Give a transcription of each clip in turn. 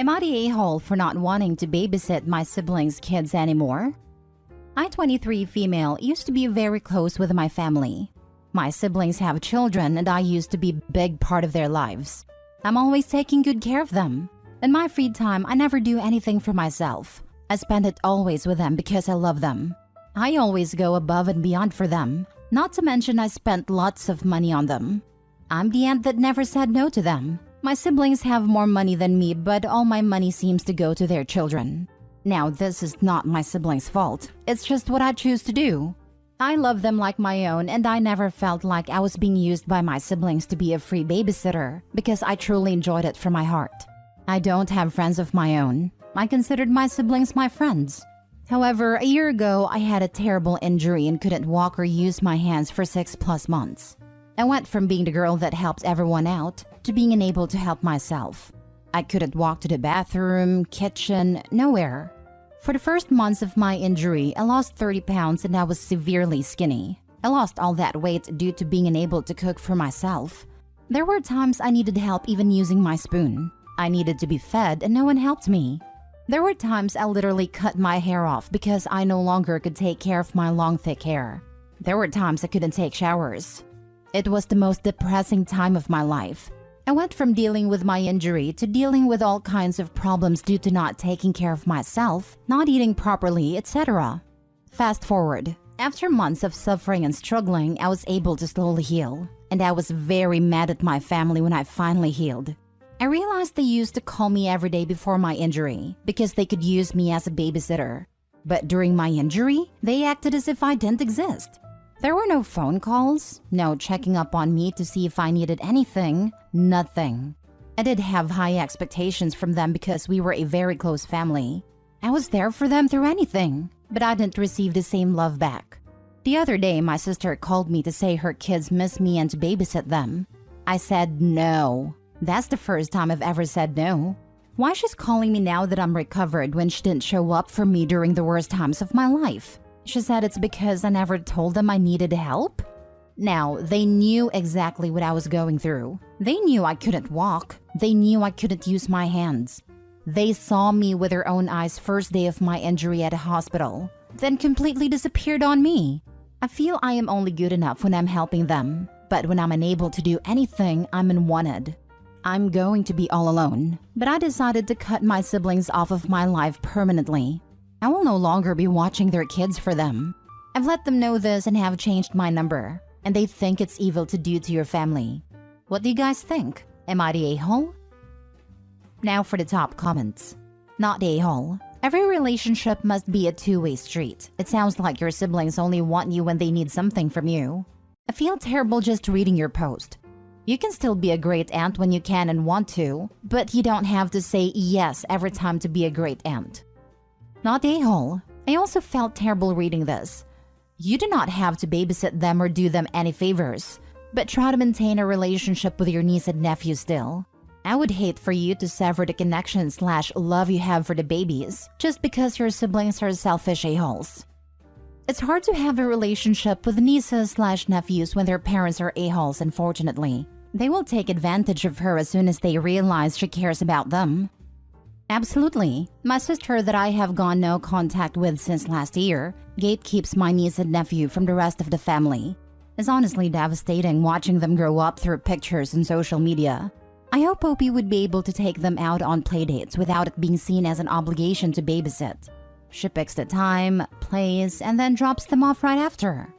Am I the a-hole for not wanting to babysit my siblings' kids anymore? I, 23 female, used to be very close with my family. My siblings have children and I used to be a big part of their lives. I'm always taking good care of them. In my free time, I never do anything for myself. I spend it always with them because I love them. I always go above and beyond for them. Not to mention I spent lots of money on them. I'm the aunt that never said no to them. My siblings have more money than me, but all my money seems to go to their children. Now, this is not my siblings' fault. It's just what I choose to do. I love them like my own, and I never felt like I was being used by my siblings to be a free babysitter because I truly enjoyed it from my heart. I don't have friends of my own. I considered my siblings my friends. However, a year ago, I had a terrible injury and couldn't walk or use my hands for 6+ months. I went from being the girl that helped everyone out to being unable to help myself. I couldn't walk to the bathroom, kitchen, nowhere. For the first months of my injury, I lost 30 pounds and I was severely skinny. I lost all that weight due to being unable to cook for myself. There were times I needed help even using my spoon. I needed to be fed and no one helped me. There were times I literally cut my hair off because I no longer could take care of my long thick hair. There were times I couldn't take showers. It was the most depressing time of my life. I went from dealing with my injury to dealing with all kinds of problems due to not taking care of myself, not eating properly, etc. Fast forward. After months of suffering and struggling, I was able to slowly heal. And I was very mad at my family when I finally healed. I realized they used to call me every day before my injury because they could use me as a babysitter. But during my injury, they acted as if I didn't exist. There were no phone calls, no checking up on me to see if I needed anything, nothing. I did have high expectations from them because we were a very close family. I was there for them through anything, but I didn't receive the same love back. The other day, my sister called me to say her kids miss me and to babysit them. I said no. That's the first time I've ever said no. Why she's calling me now that I'm recovered when she didn't show up for me during the worst times of my life? She said it's because I never told them I needed help? Now, they knew exactly what I was going through. They knew I couldn't walk. They knew I couldn't use my hands. They saw me with their own eyes first day of my injury at a hospital, then completely disappeared on me. I feel I am only good enough when I'm helping them, but when I'm unable to do anything, I'm unwanted. I'm going to be all alone, but I decided to cut my siblings off of my life permanently. I will no longer be watching their kids for them. I've let them know this and have changed my number, and they think it's evil to do to your family. What do you guys think? Am I the a-hole? Now for the top comments. Not the a-hole. Every relationship must be a two-way street. It sounds like your siblings only want you when they need something from you. I feel terrible just reading your post. You can still be a great aunt when you can and want to, but you don't have to say yes every time to be a great aunt. Not a-hole. I also felt terrible reading this. You do not have to babysit them or do them any favors, but try to maintain a relationship with your niece and nephew still. I would hate for you to sever the connection/love you have for the babies just because your siblings are selfish a-holes. It's hard to have a relationship with nieces/nephews when their parents are a-holes, unfortunately. They will take advantage of her as soon as they realize she cares about them. Absolutely. My sister that I have gone no contact with since last year gatekeeps my niece and nephew from the rest of the family. It's honestly devastating watching them grow up through pictures and social media. I hope Opie would be able to take them out on playdates without it being seen as an obligation to babysit. She picks the time, plays, and then drops them off right after.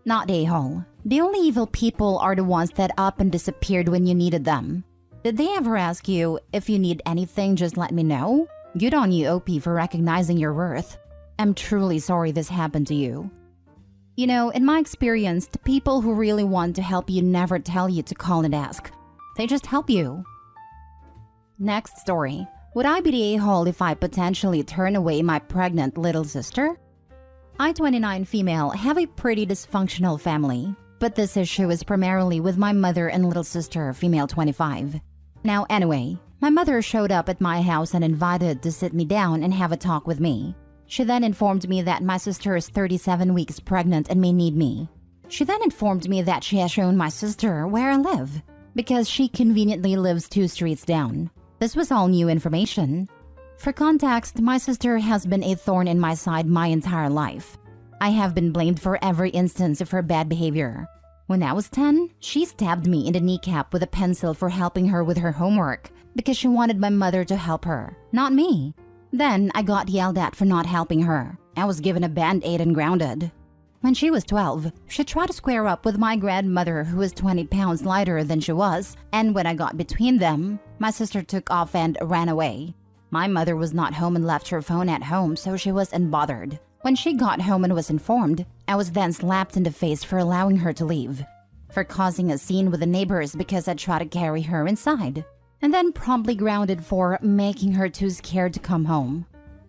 Not a-hole. The only evil people are the ones that up and disappeared when you needed them. Did they ever ask you, if you need anything, just let me know? Good on you, OP, for recognizing your worth. I'm truly sorry this happened to you. You know, in my experience, the people who really want to help you never tell you to call and ask. They just help you. Next story. Would I be the a-hole if I potentially turn away my pregnant little sister? I, 29 female, have a pretty dysfunctional family, but this issue is primarily with my mother and little sister, female 25. Now anyway, my mother showed up at my house and invited to sit me down and have a talk with me. She then informed me that my sister is 37 weeks pregnant and may need me. She then informed me that she has shown my sister where I live, because she conveniently lives 2 streets down. This was all new information. For context, my sister has been a thorn in my side my entire life. I have been blamed for every instance of her bad behavior. When I was 10, she stabbed me in the kneecap with a pencil for helping her with her homework because she wanted my mother to help her, not me. Then I got yelled at for not helping her. I was given a band-aid and grounded. When she was 12, she tried to square up with my grandmother who was 20 pounds lighter than she was, and when I got between them, my sister took off and ran away. My mother was not home and left her phone at home, so she was unbothered. When she got home and was informed, I was then slapped in the face for allowing her to leave, for causing a scene with the neighbors because I tried to carry her inside, and then promptly grounded for making her too scared to come home.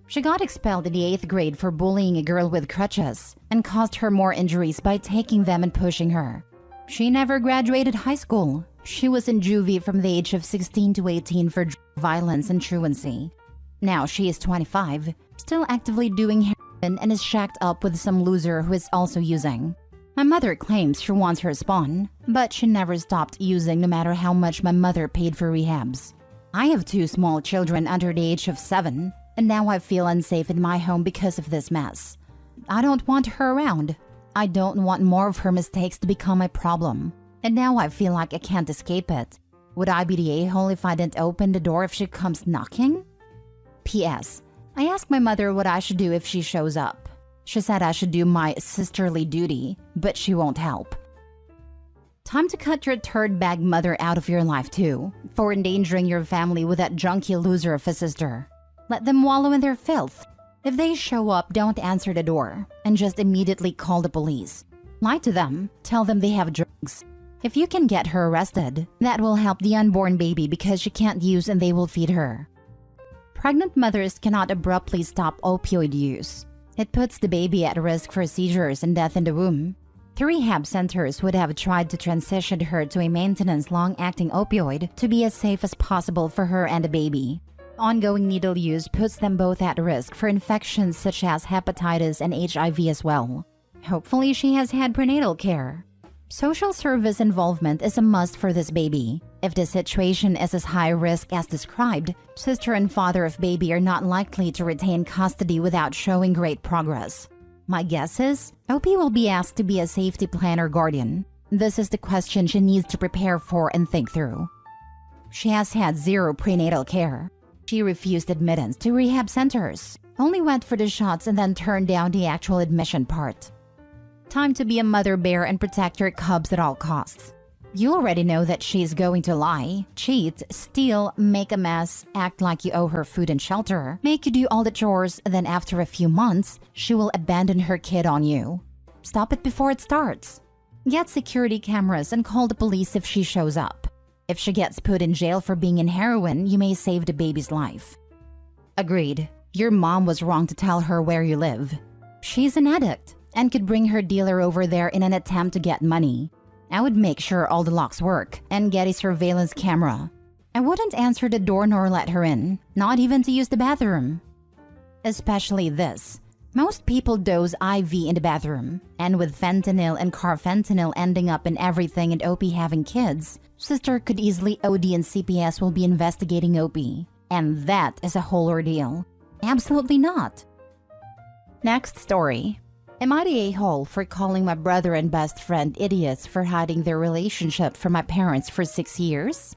She got expelled in the 8th grade for bullying a girl with crutches and caused her more injuries by taking them and pushing her. She never graduated high school. She was in juvie from the age of 16 to 18 for violence and truancy. Now she is 25, still actively doing heroin and is shacked up with some loser who is also using. My mother claims she wants her spawn, but she never stopped using no matter how much my mother paid for rehabs. I have 2 small children under the age of 7, and now I feel unsafe in my home because of this mess. I don't want her around. I don't want more of her mistakes to become a problem. And now I feel like I can't escape it. Would I be the a-hole if I didn't open the door if she comes knocking? P.S. I asked my mother what I should do if she shows up. She said I should do my sisterly duty, but she won't help. Time to cut your turd bag mother out of your life too, for endangering your family with that junky loser of a sister. Let them wallow in their filth. If they show up, don't answer the door, and just immediately call the police. Lie to them, tell them they have drugs. If you can get her arrested, that will help the unborn baby because she can't use and they will feed her. Pregnant mothers cannot abruptly stop opioid use. It puts the baby at risk for seizures and death in the womb. 3 rehab centers would have tried to transition her to a maintenance long-acting opioid to be as safe as possible for her and the baby. Ongoing needle use puts them both at risk for infections such as hepatitis and HIV as well. Hopefully she has had prenatal care. Social service involvement is a must for this baby. If the situation is as high risk as described, sister and father of baby are not likely to retain custody without showing great progress. My guess is, OP will be asked to be a safety plan or guardian. This is the question she needs to prepare for and think through. She has had 0 prenatal care. She refused admittance to rehab centers, only went for the shots and then turned down the actual admission part. Time to be a mother bear and protect your cubs at all costs. You already know that she's going to lie, cheat, steal, make a mess, act like you owe her food and shelter, make you do all the chores, and then after a few months, she will abandon her kid on you. Stop it before it starts. Get security cameras and call the police if she shows up. If she gets put in jail for being in heroin, you may save the baby's life. Agreed. Your mom was wrong to tell her where you live. She's an addict and could bring her dealer over there in an attempt to get money. I would make sure all the locks work and get a surveillance camera. I wouldn't answer the door nor let her in, not even to use the bathroom. Especially this. Most people dose IV in the bathroom, and with fentanyl and carfentanil ending up in everything and OP having kids, sister could easily OD and CPS will be investigating OP. And that is a whole ordeal. Absolutely not. Next story. Am I the a-hole for calling my brother and best friend idiots for hiding their relationship from my parents for 6 years?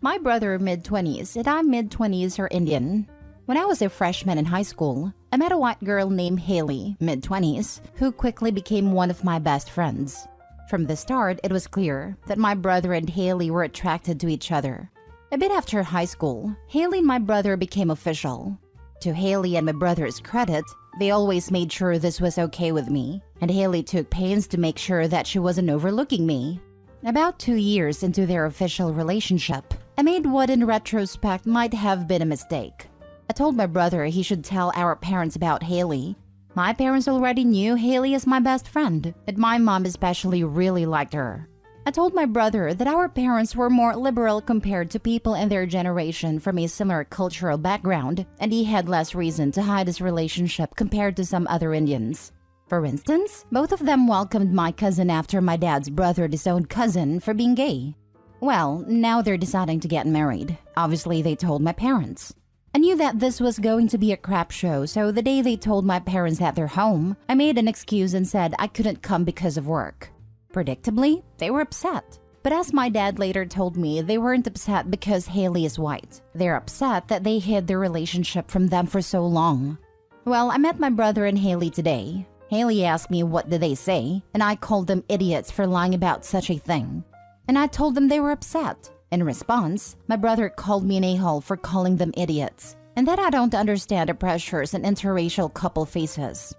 My brother mid-20s and I'm mid-20s are Indian. When I was a freshman in high school, I met a white girl named Haley, mid-20s, who quickly became one of my best friends. From the start, it was clear that my brother and Haley were attracted to each other. A bit after high school, Haley and my brother became official. To Haley and my brother's credit, they always made sure this was okay with me, and Haley took pains to make sure that she wasn't overlooking me. About 2 years into their official relationship, I made what in retrospect might have been a mistake. I told my brother he should tell our parents about Haley. My parents already knew Haley as my best friend, and my mom especially really liked her. I told my brother that our parents were more liberal compared to people in their generation from a similar cultural background, and he had less reason to hide his relationship compared to some other Indians. For instance, both of them welcomed my cousin after my dad's brother disowned cousin for being gay. Well, now they're deciding to get married. Obviously, they told my parents. I knew that this was going to be a crap show, so the day they told my parents that they're home, I made an excuse and said I couldn't come because of work. Predictably, they were upset. But as my dad later told me, they weren't upset because Haley is white. They're upset that they hid their relationship from them for so long. Well, I met my brother and Haley today. Haley asked me what did they say, and I called them idiots for lying about such a thing. And I told them they were upset. In response, my brother called me an a-hole for calling them idiots, and that I don't understand the pressures an interracial couple faces.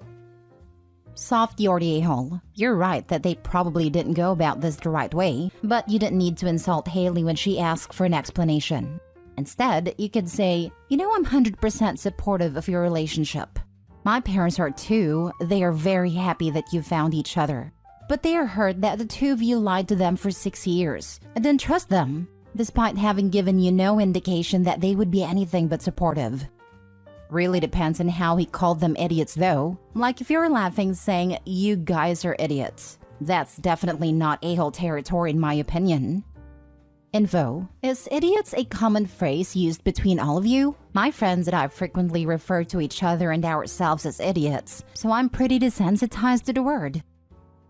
Soft Yorty a-hole. You're right that they probably didn't go about this the right way, but you didn't need to insult Haley when she asked for an explanation. Instead, you could say, I'm 100% supportive of your relationship. My parents are too. They are very happy that you found each other. But they are hurt that the two of you lied to them for 6 years and didn't trust them, despite having given you no indication that they would be anything but supportive. Really depends on how he called them idiots though. Like if you're laughing saying, you guys are idiots. That's definitely not a-hole territory in my opinion. Info. Is idiots a common phrase used between all of you? My friends and I frequently refer to each other and ourselves as idiots, so I'm pretty desensitized to the word.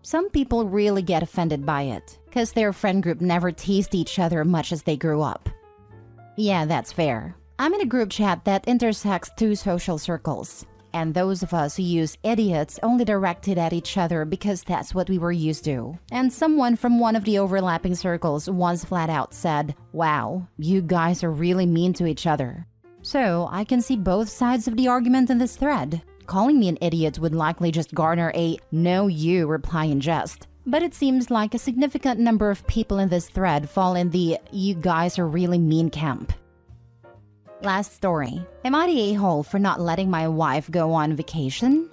Some people really get offended by it, because their friend group never teased each other much as they grew up. Yeah, that's fair. I'm in a group chat that intersects 2 social circles, and those of us who use idiots only direct it at each other because that's what we were used to. And someone from one of the overlapping circles once flat out said, "Wow, you guys are really mean to each other." So I can see both sides of the argument in this thread. Calling me an idiot would likely just garner a "no you" reply in jest. But it seems like a significant number of people in this thread fall in the "you guys are really mean" camp. Last story. Am I the a-hole for not letting my wife go on vacation?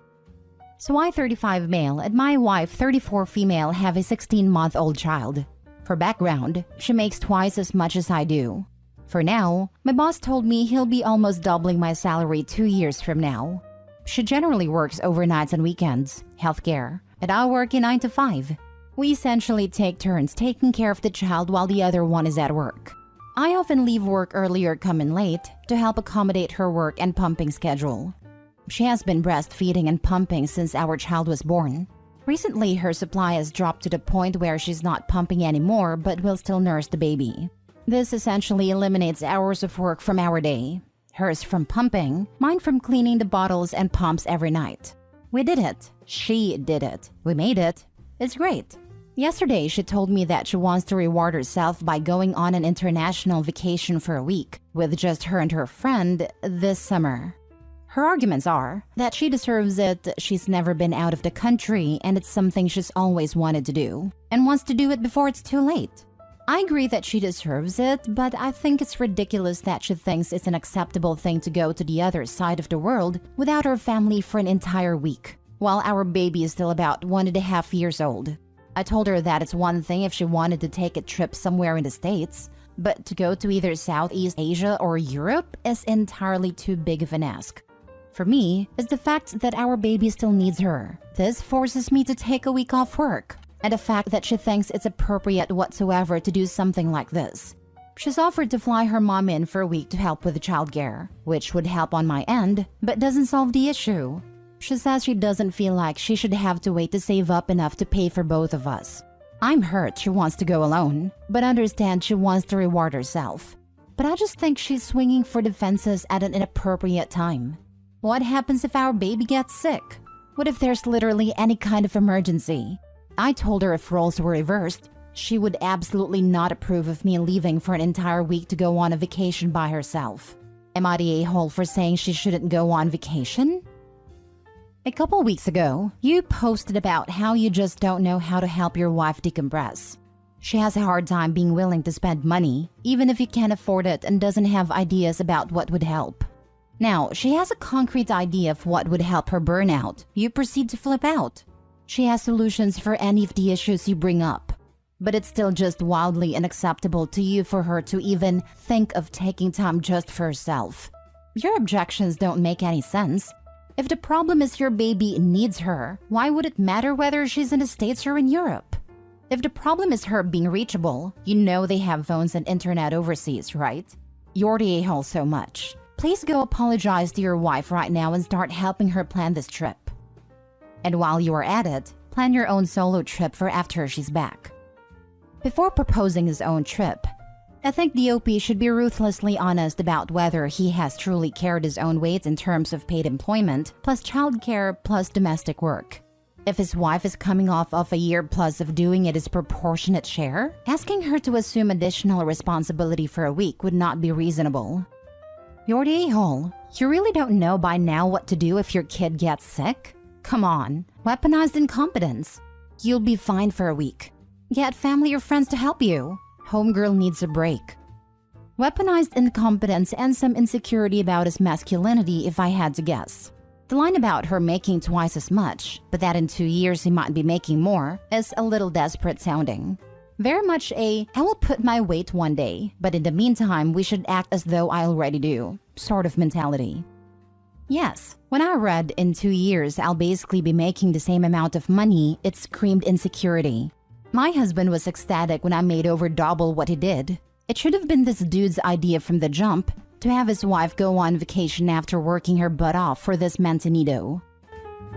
So I, 35 male, and my wife, 34 female, have a 16-month-old child. For background, she makes twice as much as I do. For now, my boss told me he'll be almost doubling my salary 2 years from now. She generally works overnights and weekends, healthcare, and I work a 9 to 5. We essentially take turns taking care of the child while the other one is at work. I often leave work early or come in late to help accommodate her work and pumping schedule. She has been breastfeeding and pumping since our child was born. Recently, her supply has dropped to the point where she's not pumping anymore but will still nurse the baby. This essentially eliminates hours of work from our day. Hers from pumping, mine from cleaning the bottles and pumps every night. We did it. She did it. We made it. It's great. Yesterday, she told me that she wants to reward herself by going on an international vacation for a week with just her and her friend this summer. Her arguments are that she deserves it, she's never been out of the country, and it's something she's always wanted to do, and wants to do it before it's too late. I agree that she deserves it, but I think it's ridiculous that she thinks it's an acceptable thing to go to the other side of the world without her family for an entire week, while our baby is still about 1.5 years old. I told her that it's one thing if she wanted to take a trip somewhere in the States, but to go to either Southeast Asia or Europe is entirely too big of an ask. For me, it's the fact that our baby still needs her. This forces me to take a week off work, and the fact that she thinks it's appropriate whatsoever to do something like this. She's offered to fly her mom in for a week to help with the childcare, which would help on my end, but doesn't solve the issue. She says she doesn't feel like she should have to wait to save up enough to pay for both of us. I'm hurt she wants to go alone, but understand she wants to reward herself. But I just think she's swinging for the fences at an inappropriate time. What happens if our baby gets sick? What if there's literally any kind of emergency? I told her if roles were reversed, she would absolutely not approve of me leaving for an entire week to go on a vacation by herself. Am I the a-hole for saying she shouldn't go on vacation? A couple weeks ago, you posted about how you just don't know how to help your wife decompress. She has a hard time being willing to spend money, even if you can't afford it and doesn't have ideas about what would help. Now, she has a concrete idea of what would help her burnout. You proceed to flip out. She has solutions for any of the issues you bring up. But it's still just wildly unacceptable to you for her to even think of taking time just for herself. Your objections don't make any sense. If the problem is your baby needs her, why would it matter whether she's in the States or in Europe? If the problem is her being reachable, you know they have phones and internet overseas, right? You're the a-hole so much. Please go apologize to your wife right now and start helping her plan this trip. And while you are at it, plan your own solo trip for after she's back. Before proposing his own trip, I think the OP should be ruthlessly honest about whether he has truly carried his own weight in terms of paid employment, plus childcare, plus domestic work. If his wife is coming off of a year plus of doing it his proportionate share, asking her to assume additional responsibility for a week would not be reasonable. You're the a-hole. You really don't know by now what to do if your kid gets sick? Come on, weaponized incompetence. You'll be fine for a week. Get family or friends to help you. Homegirl needs a break. Weaponized incompetence and some insecurity about his masculinity if I had to guess. The line about her making twice as much, but that in 2 years he might be making more, is a little desperate sounding. Very much I will put my weight one day, but in the meantime we should act as though I already do, sort of mentality. Yes, when I read in 2 years I'll basically be making the same amount of money, it screamed insecurity. My husband was ecstatic when I made over double what he did. It should have been this dude's idea from the jump to have his wife go on vacation after working her butt off for this manzanito.